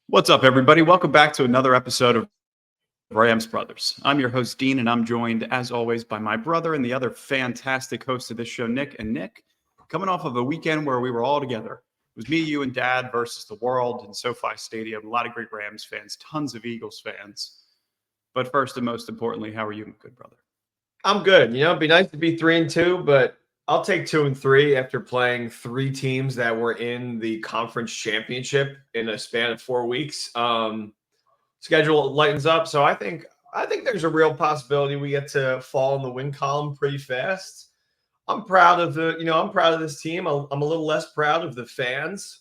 What's up, everybody? Welcome back to another episode of Rams Brothers. I'm your host, Dean, and I'm joined, as always, by my brother and the other fantastic host of this show, Nick. And Nick, coming off of a weekend where we were all together. It was me, you, and Dad versus the world in SoFi Stadium. A lot of great Rams fans, tons of Eagles fans. But first and most importantly, how are you, my good brother? I'm good. It'd be nice to be 3-2, but I'll take 2-3 after playing three teams that were in the conference championship in a span of 4 weeks. Schedule lightens up, so I think there's a real possibility we get to fall in the win column pretty fast. I'm proud of I'm proud of this team. I'm a little less proud of the fans,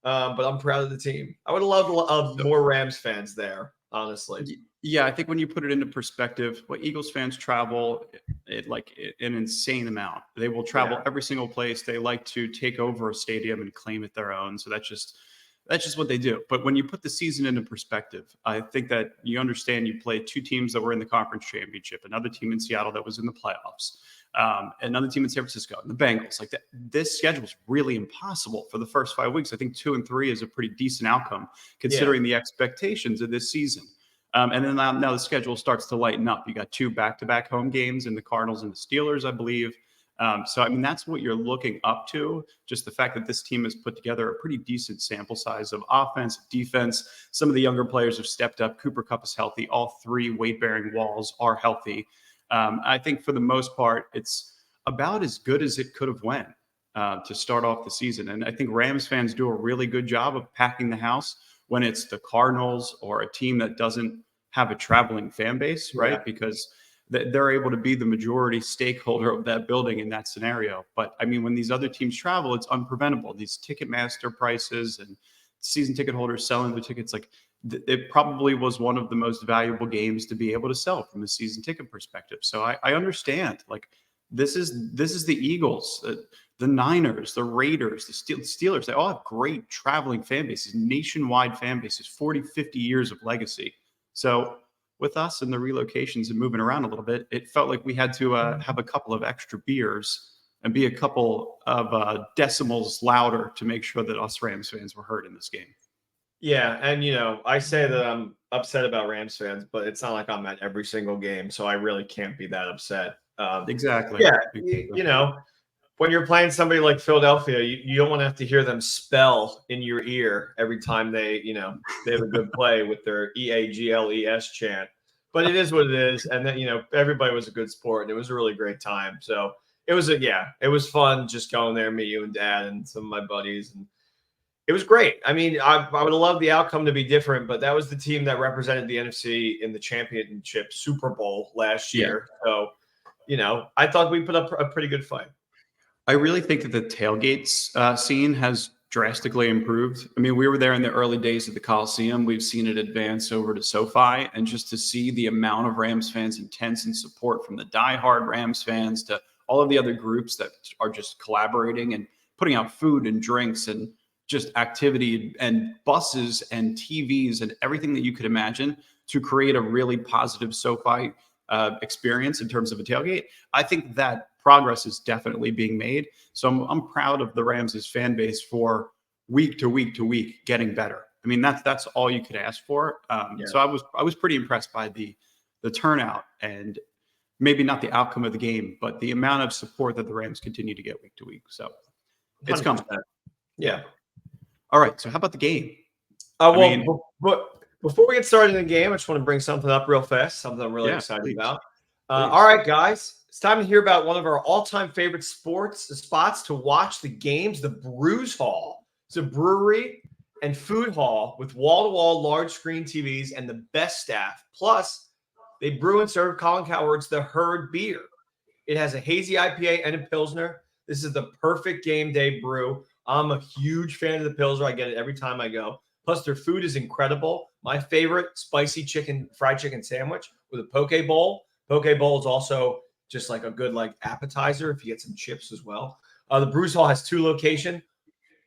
but I'm proud of the team. I would love more Rams fans there, honestly. Yeah, I think when you put it into perspective, Eagles fans travel an insane amount. They will travel every single place. They like to take over a stadium and claim it their own. So that's just what they do. But when you put the season into perspective, I think that you understand you played two teams that were in the conference championship, another team in Seattle that was in the playoffs, another team in San Francisco, and the Bengals. Like that, this schedule is really impossible for the first 5 weeks. I think 2-3 is a pretty decent outcome considering the expectations of this season. And then now the schedule starts to lighten up. You got two back-to-back home games in the Cardinals and the Steelers, I believe. That's what you're looking up to. Just the fact that this team has put together a pretty decent sample size of offense, defense. Some of the younger players have stepped up. Cooper Kupp is healthy. All three weight-bearing walls are healthy. I think for the most part, it's about as good as it could have went to start off the season. And I think Rams fans do a really good job of packing the house when it's the Cardinals or a team that doesn't have a traveling fan base, right? Yeah. Because they're able to be the majority stakeholder of that building in that scenario. But I mean, when these other teams travel, it's unpreventable. These Ticketmaster prices and season ticket holders selling their tickets, it probably was one of the most valuable games to be able to sell from a season ticket perspective. So I understand, this is the Eagles, the Niners, the Raiders, the Steelers. They all have great traveling fan bases, nationwide fan bases, 40, 50 years of legacy. So with us and the relocations and moving around a little bit, it felt like we had to have a couple of extra beers and be a couple of decimals louder to make sure that us Rams fans were heard in this game. Yeah, and I say that I'm upset about Rams fans, but it's not like I'm at every single game, so I really can't be that upset. Exactly. Yeah, when you're playing somebody like Philadelphia, you don't want to have to hear them spell in your ear every time they have a good play with their EAGLES chant. But it is what it is, and then everybody was a good sport, and it was a really great time. So it was fun just going there, me, you, and Dad, and some of my buddies, and it was great. I mean, I would have loved the outcome to be different, but that was the team that represented the NFC in the championship Super Bowl last year. So, I thought we put up a pretty good fight. I really think that the tailgates scene has drastically improved. I mean, we were there in the early days of the Coliseum. We've seen it advance over to SoFi, and just to see the amount of Rams fans intense in support from the diehard Rams fans to all of the other groups that are just collaborating and putting out food and drinks and just activity and buses and TVs and everything that you could imagine to create a really positive SoFi experience in terms of a tailgate. I think that progress is definitely being made. So I'm proud of the Rams' fan base for week to week to week getting better. I mean, that's all you could ask for. So I was pretty impressed by the turnout, and maybe not the outcome of the game, but the amount of support that the Rams continue to get week to week. So it's 100%. Coming. Yeah. All right. So how about the game? But before we get started in the game, I just want to bring something up real fast, something I'm really excited about. All right, guys. It's time to hear about one of our all-time favorite spots to watch the games, the Brews Hall. It's a brewery and food hall with wall-to-wall large screen TVs and the best staff. Plus, they brew and serve Colin Cowherd's The Herd beer. It has a hazy IPA and a Pilsner. This is the perfect game day brew. I'm a huge fan of the Pilsner. I get it every time I go. Plus, their food is incredible. My favorite, spicy fried chicken sandwich with a poke bowl. Poke bowl is also just like a good appetizer if you get some chips as well. The Brews Hall has two locations,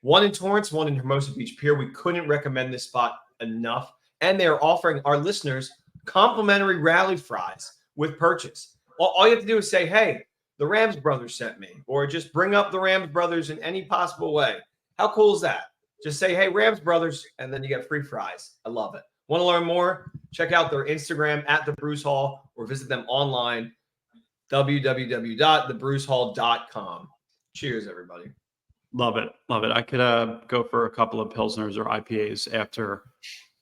one in Torrance, one in Hermosa Beach Pier. We couldn't recommend this spot enough. And they're offering our listeners complimentary rally fries with purchase. All you have to do is say, hey, the Rams brothers sent me, or just bring up the Rams brothers in any possible way. How cool is that? Just say, hey, Rams Brothers, and then you get free fries. I love it. Want to learn more? Check out their Instagram at The Bruce Hall or visit them online, www.thebrucehall.com. Cheers, everybody. Love it. Love it. I could go for a couple of Pilsners or IPAs after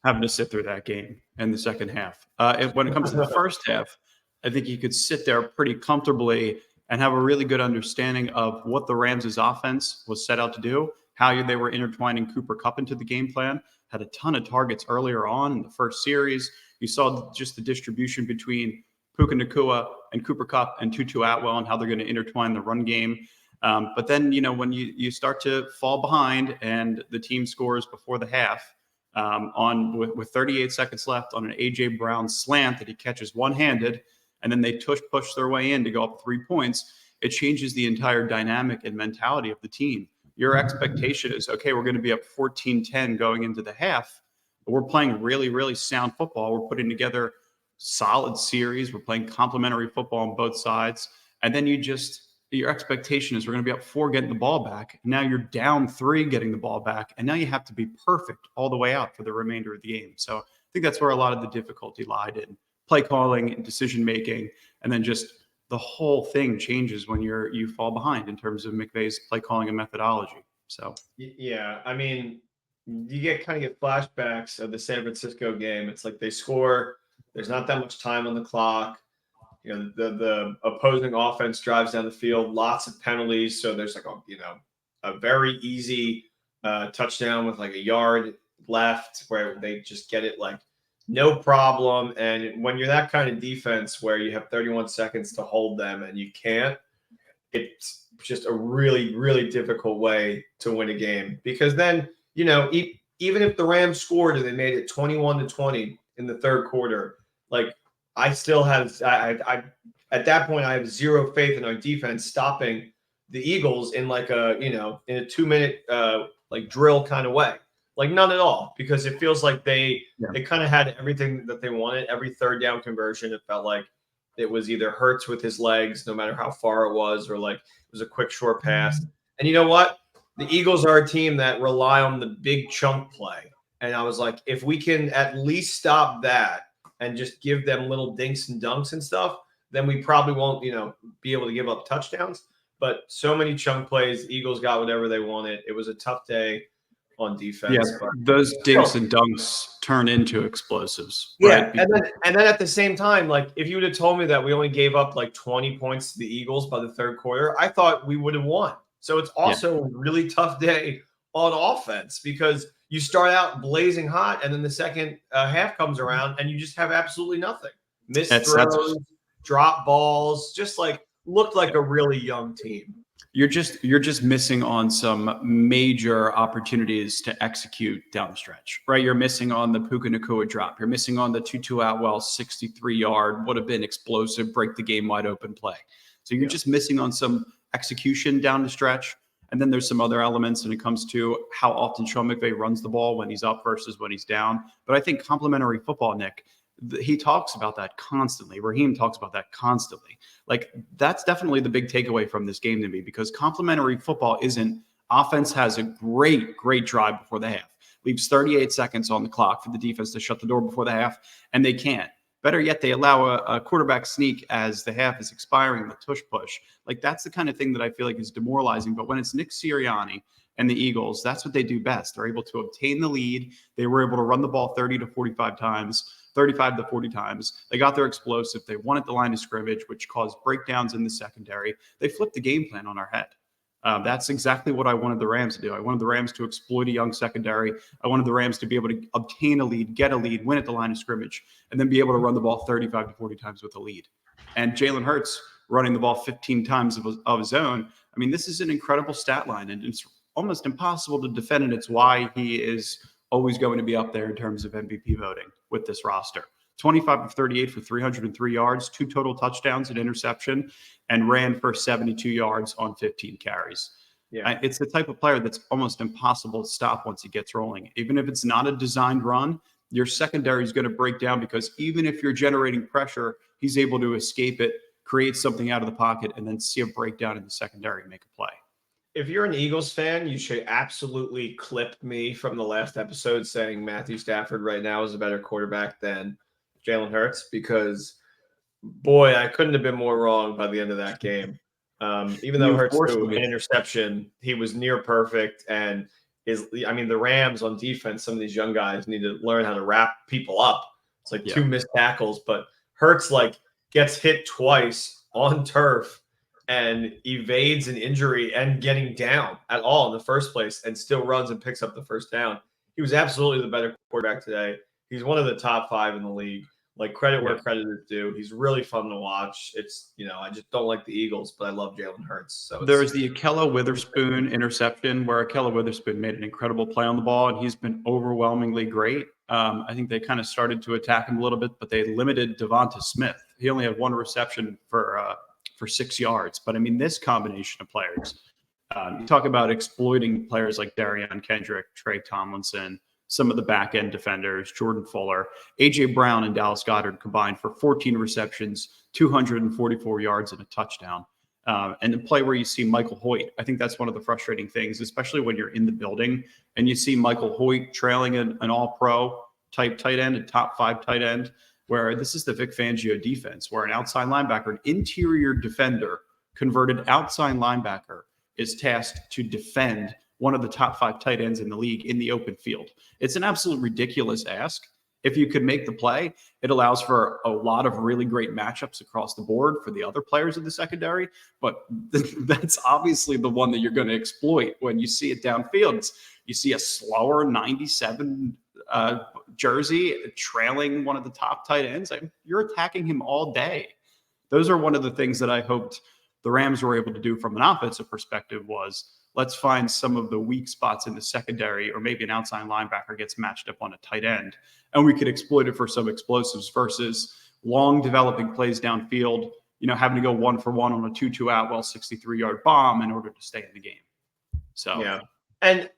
having to sit through that game in the second half. When it comes to the first half, I think you could sit there pretty comfortably and have a really good understanding of what the Rams' offense was set out to do, how they were intertwining Cooper Kupp into the game plan. Had a ton of targets earlier on in the first series. You saw just the distribution between Puka Nacua and Cooper Kupp and Tutu Atwell and how they're going to intertwine the run game. But then, when you start to fall behind and the team scores before the half with 38 seconds left on an A.J. Brown slant that he catches one-handed, and then they push their way in to go up 3 points, it changes the entire dynamic and mentality of the team. Your expectation is, okay, we're going to be up 14-10 going into the half. But we're playing really, really sound football. We're putting together solid series. We're playing complementary football on both sides. And then your expectation is we're going to be up 4 getting the ball back. Now you're down 3 getting the ball back. And now you have to be perfect all the way out for the remainder of the game. So I think that's where a lot of the difficulty lied in play calling and decision making. And then just the whole thing changes when you fall behind in terms of McVay's play calling and methodology. So, yeah, I mean, you get flashbacks of the San Francisco game. It's like they score. There's not that much time on the clock. The opposing offense drives down the field, lots of penalties. So there's a very easy touchdown with like a yard left where they just get it no problem. And when you're that kind of defense where you have 31 seconds to hold them and you can't, it's just a really, really difficult way to win a game. Because then, even if the Rams scored and they made it 21-20 in the third quarter, I still have I at that point I have zero faith in our defense stopping the Eagles in in a 2-minute drill kind of way. None at all, because it feels like they kind of had everything that they wanted. Every third down conversion, it felt like it was either Hurts with his legs, no matter how far it was, or it was a quick short pass. And you know what? The Eagles are a team that rely on the big chunk play. And I was like, if we can at least stop that and just give them little dinks and dunks and stuff, then we probably won't, be able to give up touchdowns. But so many chunk plays, the Eagles got whatever they wanted. It was a tough day on defense. Yeah, those dinks and dunks turn into explosives. Yeah, right? And then at the same time, if you would have told me that we only gave up 20 points to the Eagles by the third quarter, I thought we would have won. So it's also a really tough day on offense, because you start out blazing hot and then the second half comes around and you just have absolutely nothing. Missed throws, drop balls, just looked like a really young team. You're just missing on some major opportunities to execute down the stretch, right? You're missing on the Puka Nacua drop. You're missing on the Tutu Atwell 63-yard, would have been explosive, break the game wide open play. So you're just missing on some execution down the stretch. And then there's some other elements when it comes to how often Sean McVay runs the ball when he's up versus when he's down. But I think complementary football, Nick, he talks about that constantly. Raheem talks about that constantly. That's definitely the big takeaway from this game to me, because complementary football isn't offense has a great drive before the half, leaves 38 seconds on the clock for the defense to shut the door before the half, and they can't. Better yet, they allow a quarterback sneak as the half is expiring, the tush push. That's the kind of thing that I feel like is demoralizing. But when it's Nick Sirianni and the Eagles, that's what they do best. They're able to obtain the lead. They were able to run the ball 30 to 45 times. 35 to 40 times. They got their explosive. They won at the line of scrimmage, which caused breakdowns in the secondary. They flipped the game plan on our head. That's exactly what I wanted the Rams to do. I wanted the Rams to exploit a young secondary. I wanted the Rams to be able to obtain a lead, get a lead, win at the line of scrimmage, and then be able to run the ball 35 to 40 times with a lead. And Jalen Hurts running the ball 15 times of his own. I mean, this is an incredible stat line, and it's almost impossible to defend, and it's why he is always going to be up there in terms of MVP voting with this roster. 25 of 38 for 303 yards, 2 total touchdowns, an interception, and ran for 72 yards on 15 carries. Yeah, it's the type of player that's almost impossible to stop once he gets rolling. Even if it's not a designed run, your secondary is going to break down, because even if you're generating pressure, he's able to escape it, create something out of the pocket, and then see a breakdown in the secondary and make a play. if you're an Eagles fan, you should absolutely clip me from the last episode saying Matthew Stafford right now is a better quarterback than Jalen Hurts, because boy, I couldn't have been more wrong by the end of that game. Even though You Hurts forced threw me. an interception, he was near perfect. And the Rams on defense, some of these young guys need to learn how to wrap people up. It's like two missed tackles, but Hurts gets hit twice on turf and evades an injury and getting down at all in the first place, and still runs and picks up the first down. He was absolutely the better quarterback today. He's one of the top 5 in the league. Like, credit where credit is due. He's really fun to watch. It's, I just don't like the Eagles, but I love Jalen Hurts. So There's the Akella Witherspoon interception where Akella Witherspoon made an incredible play on the ball, and he's been overwhelmingly great. I think they kind of started to attack him a little bit, but they limited Devonta Smith. He only had 1 reception for 6 yards. But I mean, this combination of players, you talk about exploiting players like Darian Kendrick, Trey Tomlinson, some of the back end defenders, Jordan Fuller, A.J. Brown, and Dallas Goedert combined for 14 receptions, 244 yards, and a touchdown. And the play where you see Michael Hoyt, I think that's one of the frustrating things, especially when you're in the building and you see Michael Hoyt trailing an all-pro type tight end, a top 5 tight end, where this is the Vic Fangio defense, where an outside linebacker, an interior defender, converted outside linebacker, is tasked to defend one of the top 5 tight ends in the league in the open field. It's an absolute ridiculous ask. If you could make the play, it allows for a lot of really great matchups across the board for the other players in the secondary. But that's obviously the one that you're going to exploit when you see it downfield. You see a slower 97 jersey trailing one of the top tight ends. You're attacking him all day. Those are one of the things that I hoped the Rams were able to do from an offensive perspective was, let's find some of the weak spots in the secondary, or maybe an outside linebacker gets matched up on a tight end, and we could exploit it for some explosives versus long developing plays downfield, having to go 1-for-1 on a 2-2 out, 63-yard bomb in order to stay in the game. So, yeah. And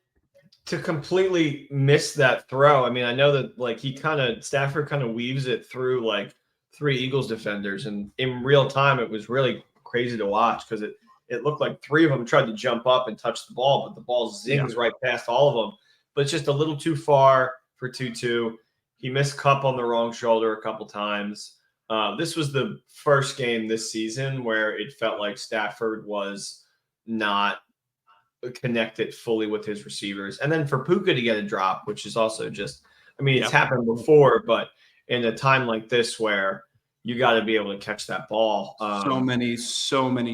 to completely miss that throw, I mean, I know that Stafford kind of weaves it through 3 Eagles defenders, and in real time, it was really crazy to watch because it looked like 3 of them tried to jump up and touch the ball, but the ball zings right past all of them. But it's just a little too far for 2-2. He missed Kupp on the wrong shoulder a couple times. This was the first game this season where it felt like Stafford was not connected fully with his receivers. And then for Puka to get a drop, which is also just, it's happened before, but in a time like this where you got to be able to catch that ball. So many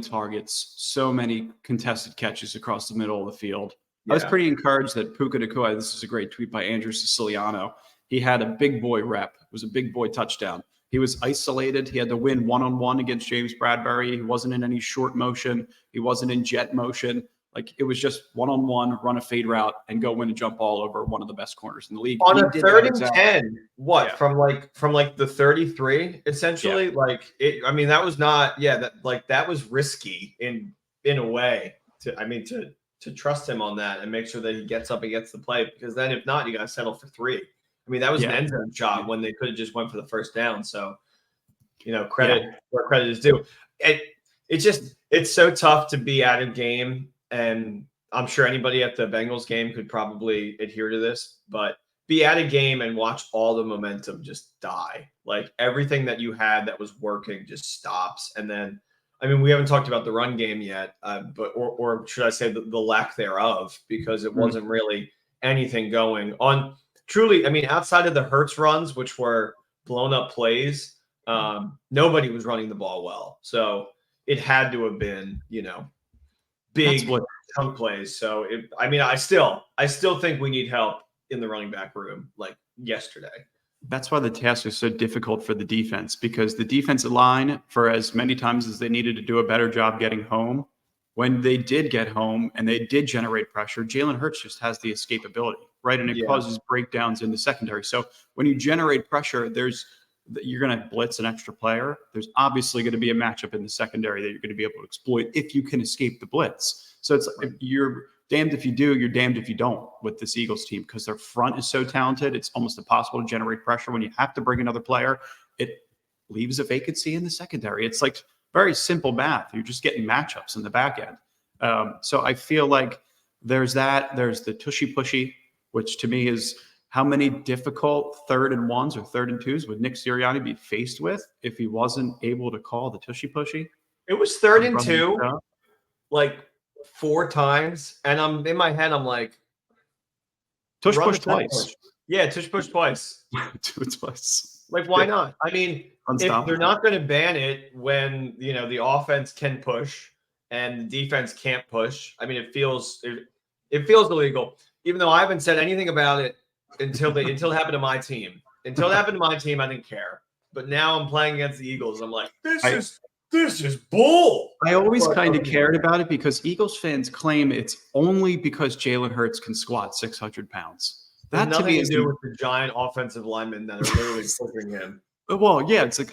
targets, so many contested catches across the middle of the field. Yeah. I was pretty encouraged that Puka Nacua, this is a great tweet by Andrew Siciliano, he had a big boy rep. It was a big boy touchdown. He was isolated. He had to win one-on-one against James Bradbury. He wasn't in any short motion. He wasn't in jet motion. It was just one-on-one, run a fade route, and go win a jump ball over one of the best corners in the league. On a 3rd and 10, from the 33, essentially? Yeah. That was not, that was risky in a way to trust him on that and make sure that he gets up and gets the play, because then if not, you got to settle for 3. That was an end zone shot when they could have just went for the first down. So, credit where credit is due. It's so tough to be out of game. And I'm sure anybody at the Bengals game could probably adhere to this, but be at a game and watch all the momentum just die. Everything that you had that was working just stops. And then, we haven't talked about the run game yet, or should I say the lack thereof, because it wasn't really anything going on. Truly, outside of the Hurts runs, which were blown up plays, nobody was running the ball well. So it had to have been, big chunk plays. So I still think we need help in the running back room yesterday. That's why the task is so difficult for the defense, because the defensive line, for as many times as they needed to do a better job getting home, when they did get home and they did generate pressure, Jalen Hurts just has the escapability, right? And it causes breakdowns in the secondary. So when you generate pressure, you're going to blitz an extra player. There's obviously going to be a matchup in the secondary that you're going to be able to exploit if you can escape the blitz. So it's you're damned if you do, you're damned if you don't with this Eagles team, because their front is so talented. It's almost impossible to generate pressure when you have to bring another player. It leaves a vacancy in the secondary. It's very simple math. You're just getting matchups in the back end. So I feel like there's that. There's the tushy pushy, which to me is how many difficult 3rd and 1s or 3rd and 2s would Nick Sirianni be faced with if he wasn't able to call the tushy pushy? It was 3rd and 2, like 4 times, and I'm in my head. I'm like, tush push twice. Yeah, tush push twice. Twice. Like, why not? I mean, if they're not going to ban it when the offense can push and the defense can't push, I mean, it feels illegal. Even though I haven't said anything about it until it happened to my team. Until it happened to my team, I didn't care. But now I'm playing against the Eagles. I'm like, this is bull. I always kind of cared about it because Eagles fans claim it's only because Jalen Hurts can squat 600 pounds. That to me is to do with the giant offensive linemen that are literally pushing him. Well, yeah, it's like,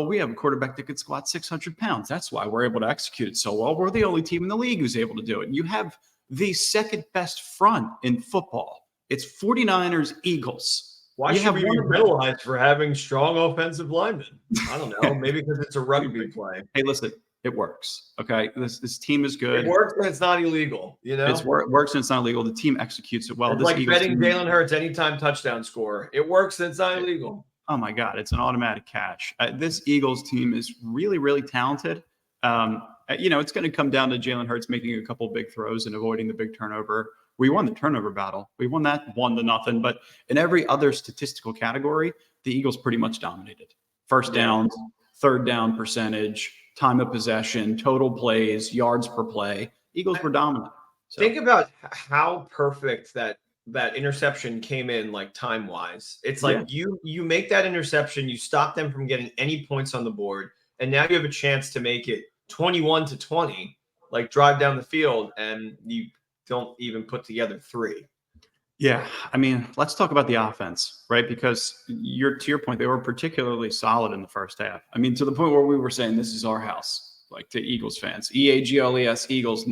we have a quarterback that could squat 600 pounds. That's why we're able to execute it so well. We're the only team in the league who's able to do it. And you have the second best front in football. It's 49ers, Eagles. Why should we be penalized for having strong offensive linemen? I don't know. Maybe because it's a rugby play. Hey, listen, it works. Okay, this team is good. It works and it's not illegal. It works and it's not illegal. The team executes it well. It's like betting Jalen Hurts anytime touchdown score. It works and it's not illegal. Oh my God, it's an automatic catch. This Eagles team is really, really talented. It's going to come down to Jalen Hurts making a couple big throws and avoiding the big turnover. We won the turnover battle. We won that 1-0. But in every other statistical category, the Eagles pretty much dominated. First downs, 3rd down percentage, time of possession, total plays, yards per play. Eagles were dominant. So. Think about how perfect that interception came in, like time-wise. It's like you make that interception, you stop them from getting any points on the board, and now you have a chance to make it 21-20, like drive down the field, and you don't even put together 3. Yeah, I mean, let's talk about the offense, right? Because to your point, they were particularly solid in the first half. I mean, to the point where we were saying this is our house, like to Eagles fans. EAGLES, Eagles,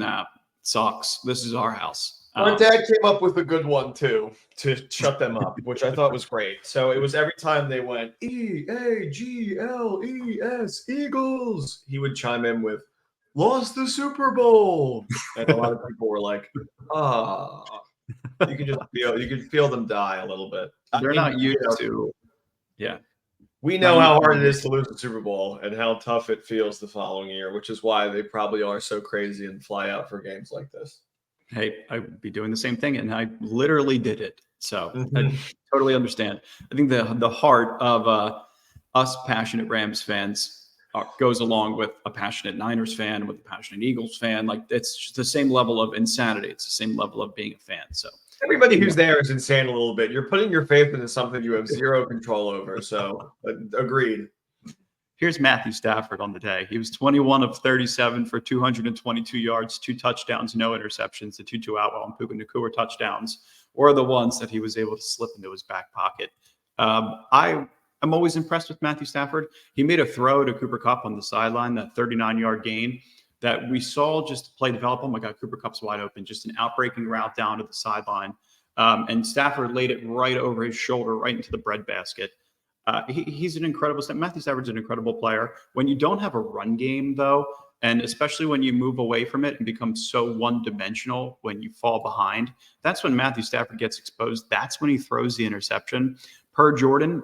sucks. This is our house. My dad came up with a good one too to shut them up, which I thought was great. So it was every time they went EAGLES, Eagles, he would chime in with "lost the Super Bowl," and a lot of people were like, You could feel them die a little bit. They're not used to. Yeah. We know how hard it is to lose the Super Bowl and how tough it feels the following year, which is why they probably are so crazy and fly out for games like this. Hey, I would be doing the same thing, and I literally did it. So I totally understand. I think the heart of us passionate Rams fans goes along with a passionate Niners fan, with a passionate Eagles fan. Like, it's just the same level of insanity. It's the same level of being a fan. So everybody who's there is insane a little bit. You're putting your faith into something you have zero control over. So agreed. Here's Matthew Stafford on the day. He was 21 of 37 for 222 yards, 2 touchdowns, no interceptions. The 2 Atwell and Puka Nacua touchdowns were the ones that he was able to slip into his back pocket. I'm always impressed with Matthew Stafford. He made a throw to Cooper Kupp on the sideline, that 39-yard gain that we saw just play develop. Oh my God, Cooper Kupp's wide open, just an outbreaking route down to the sideline. And Stafford laid it right over his shoulder, right into the breadbasket. He's an incredible – Matthew Stafford's an incredible player. When you don't have a run game, though, and especially when you move away from it and become so one-dimensional when you fall behind, that's when Matthew Stafford gets exposed. That's when he throws the interception. Per Jordan,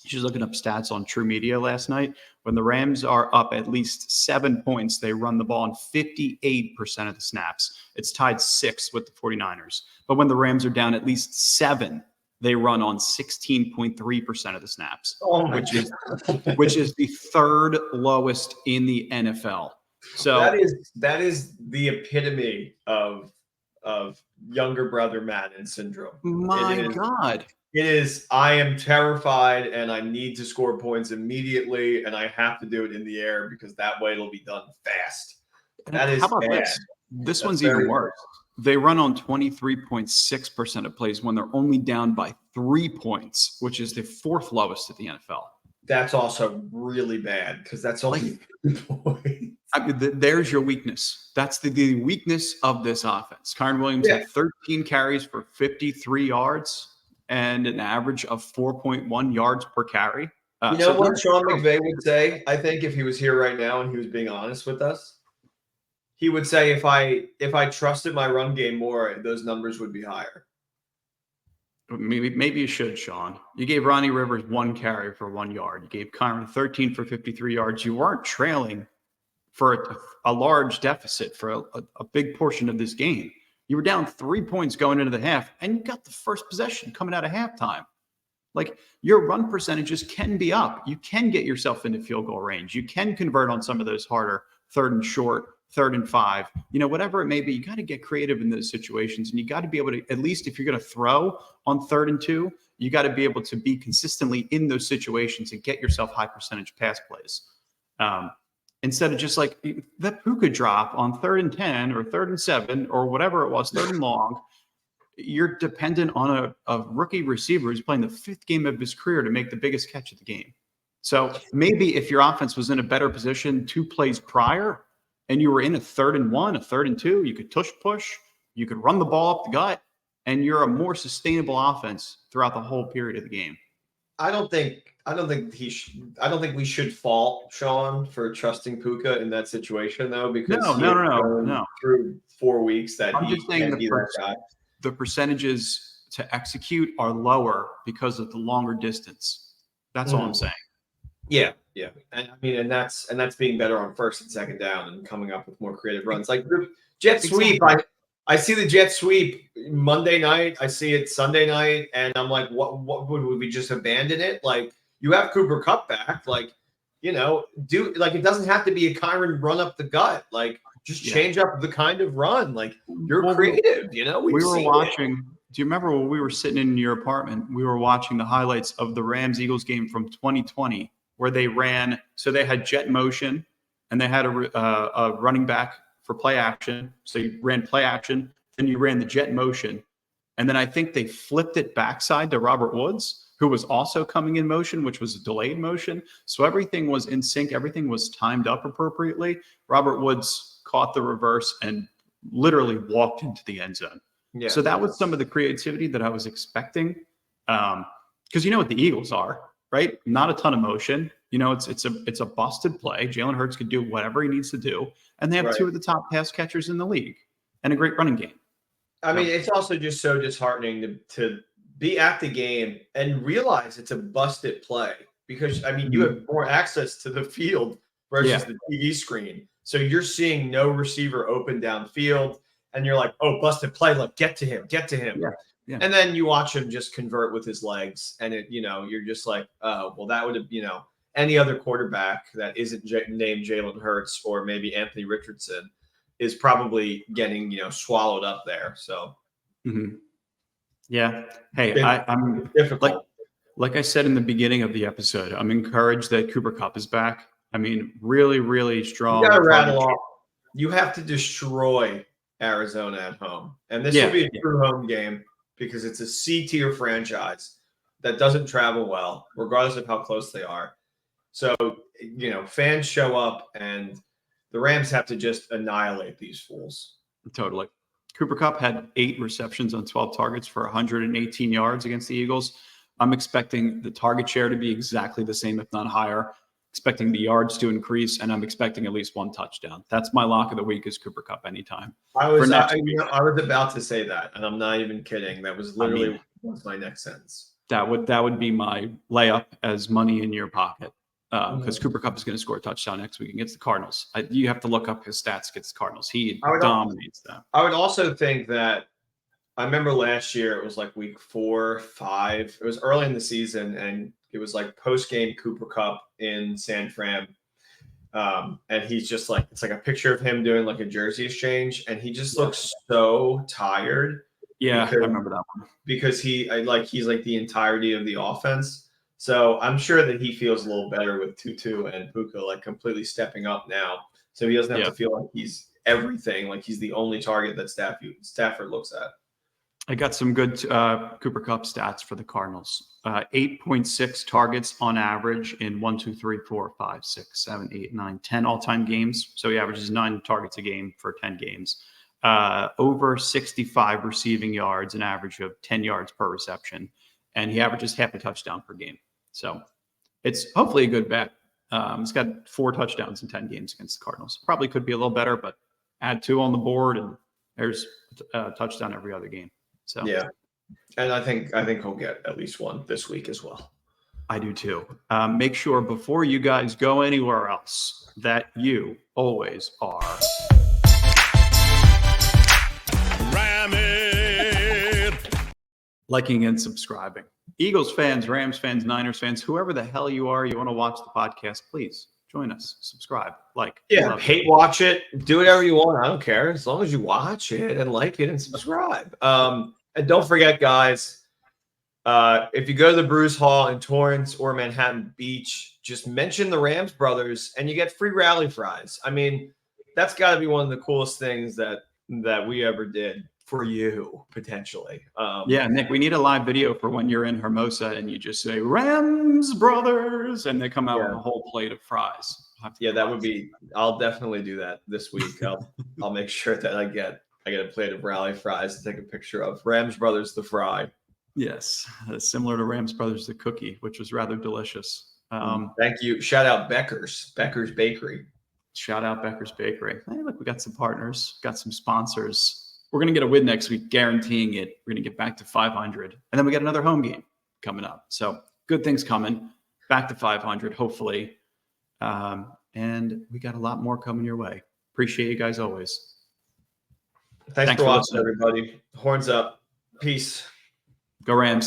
she's looking up stats on True Media last night. When the Rams are up at least 7 points, they run the ball on 58% of the snaps. It's tied 6th with the 49ers. But when the Rams are down at least 7, they run on 16.3% of the snaps, which is the 3rd lowest in the NFL. So that is the epitome of younger brother Madden syndrome. My God. It is, I am terrified and I need to score points immediately and I have to do it in the air because that way it'll be done fast. That is bad. This one's even worse. They run on 23.6% of plays when they're only down by 3 points, which is the 4th lowest at the NFL. That's also really bad because that's only 3 points. I mean, there's your weakness. That's the weakness of this offense. Kyren Williams had 13 carries for 53 yards and an average of 4.1 yards per carry. You know what Sean McVay would say, I think, if he was here right now and he was being honest with us? he would say if I trusted my run game more, those numbers would be higher. Maybe you should, Sean. You gave Ronnie Rivers 1 carry for 1 yard. You gave Kyron 13 for 53 yards. You weren't trailing for a large deficit for a big portion of this game. You were down 3 points going into the half, and you got the first possession coming out of halftime. Like, your run percentages can be up. You can get yourself into field goal range. You can convert on some of those harder 3rd and short, 3rd and 5, whatever it may be. You got to get creative in those situations, and you got to be able to, at least if you're going to throw on 3rd and 2, you got to be able to be consistently in those situations and get yourself high percentage pass plays. Instead of just like that Puka drop on 3rd and 10 or 3rd and 7 or whatever it was, 3rd and long. You're dependent on a rookie receiver who's playing the 5th game of his career to make the biggest catch of the game. So maybe if your offense was in a better position 2 plays prior and you were in a 3rd and 1, a 3rd and 2, you could push, you could run the ball up the gut, and you're a more sustainable offense throughout the whole period of the game. I don't think we should fault Sean for trusting Puka in that situation, though, because no. Through 4 weeks that I'm he just saying can't be that guy. The percentages to execute are lower because of the longer distance. That's all I'm saying. Yeah. And I mean, and that's being better on 1st and 2nd down and coming up with more creative runs. Like jet sweep, I see the jet sweep Monday night. I see it Sunday night, and I'm like, what would we just abandon it? Like, you have Cooper Kupp back, like, it doesn't have to be a Kyron run up the gut. Like, just change up the kind of run. Like, you're creative, we were watching. Do you remember when we were sitting in your apartment? We were watching the highlights of the Rams-Eagles game from 2020, where they ran. So they had jet motion, and they had a running back for play action. So you ran play action, then you ran the jet motion, and then I think they flipped it backside to Robert Woods, who was also coming in motion, which was a delayed motion. So everything was in sync. Everything was timed up appropriately. Robert Woods caught the reverse and literally walked into the end zone. Yeah. So that was some of the creativity that I was expecting. Because you know what the Eagles are, right? Not a ton of motion. It's a busted play. Jalen Hurts could do whatever he needs to do. And they have 2 of the top pass catchers in the league and a great running game. I mean, it's also just so disheartening to be at the game and realize it's a busted play because, I mean, you have more access to the field versus the TV screen. So you're seeing no receiver open downfield, and you're like, oh, busted play. Look, get to him. Yeah. And then you watch him just convert with his legs, and you're just like, oh, well, that would have, any other quarterback that isn't named Jalen Hurts or maybe Anthony Richardson is probably getting, swallowed up there. So, yeah. Hey, I'm difficult. Like I said in the beginning of the episode, I'm encouraged that Cooper Kupp is back. I mean, really, really strong. You got to rattle off. You have to destroy Arizona at home. And this will be a true home game because it's a C-tier franchise that doesn't travel well, regardless of how close they are. So, fans show up, and the Rams have to just annihilate these fools. Totally. Cooper Kupp had 8 receptions on 12 targets for 118 yards against the Eagles. I'm expecting the target share to be exactly the same, if not higher. Expecting the yards to increase, and I'm expecting at least 1 touchdown. That's my lock of the week is Cooper Kupp anytime. I was about to say that, and I'm not even kidding. That was literally my next sentence. That would be my layup as money in your pocket because Cooper Kupp is going to score a touchdown next week against the Cardinals. You have to look up his stats against the Cardinals. He dominates them. I would also think that I remember last year it was like week 4, 5. It was early in the season, and it was like post-game Cooper Kupp in San Fran. And he's just like, it's like a picture of him doing like a jersey exchange. And he just looks so tired. Yeah, I remember that one. Because he's like the entirety of the offense. So I'm sure that he feels a little better with Tutu and Puka like completely stepping up now. So he doesn't have to feel like he's everything, like he's the only target that Stafford looks at. I got some good Cooper Kupp stats for the Cardinals. 8.6 targets on average in 1, 2, 3, 4, 5, 6, 7, 8, 9, 10 all-time games. So he averages 9 targets a game for 10 games. Over 65 receiving yards, an average of 10 yards per reception. And he averages half a touchdown per game. So it's hopefully a good bet. He's got 4 touchdowns in 10 games against the Cardinals. Probably could be a little better, but add 2 on the board, and there's a touchdown every other game. So yeah, and I think he'll get at least one this week as well. I do too. Make sure before you guys go anywhere else that you always are liking and subscribing. Eagles fans, Rams fans, Niners fans, whoever the hell you are, you want to watch the podcast, please join us, subscribe, like. Yeah, hate watch it, do whatever you want. I don't care as long as you watch it and like it and subscribe. And don't forget, guys, if you go to the Brews Hall in Torrance or Manhattan Beach, just mention the Rams brothers and you get free rally fries. I mean, that's got to be one of the coolest things that we ever did for you, potentially. Yeah, Nick, we need a live video for when you're in Hermosa and you just say Rams brothers and they come out with a whole plate of fries. Yeah, that would be. I'll definitely do that this week. I'll make sure that I get a plate of rally fries to take a picture of. Rams brothers the fry. Yes, similar to Rams brothers the cookie, which was rather delicious. Thank you. Shout out Becker's Bakery. Shout out Becker's Bakery. Hey, look, we got some partners, got some sponsors. We're going to get a win next week, guaranteeing it. We're going to get back to 500. And then we got another home game coming up. So good things coming. Back to 500, hopefully. And we got a lot more coming your way. Appreciate you guys always. Thanks for watching, everybody. Horns up. Peace. Go Rams.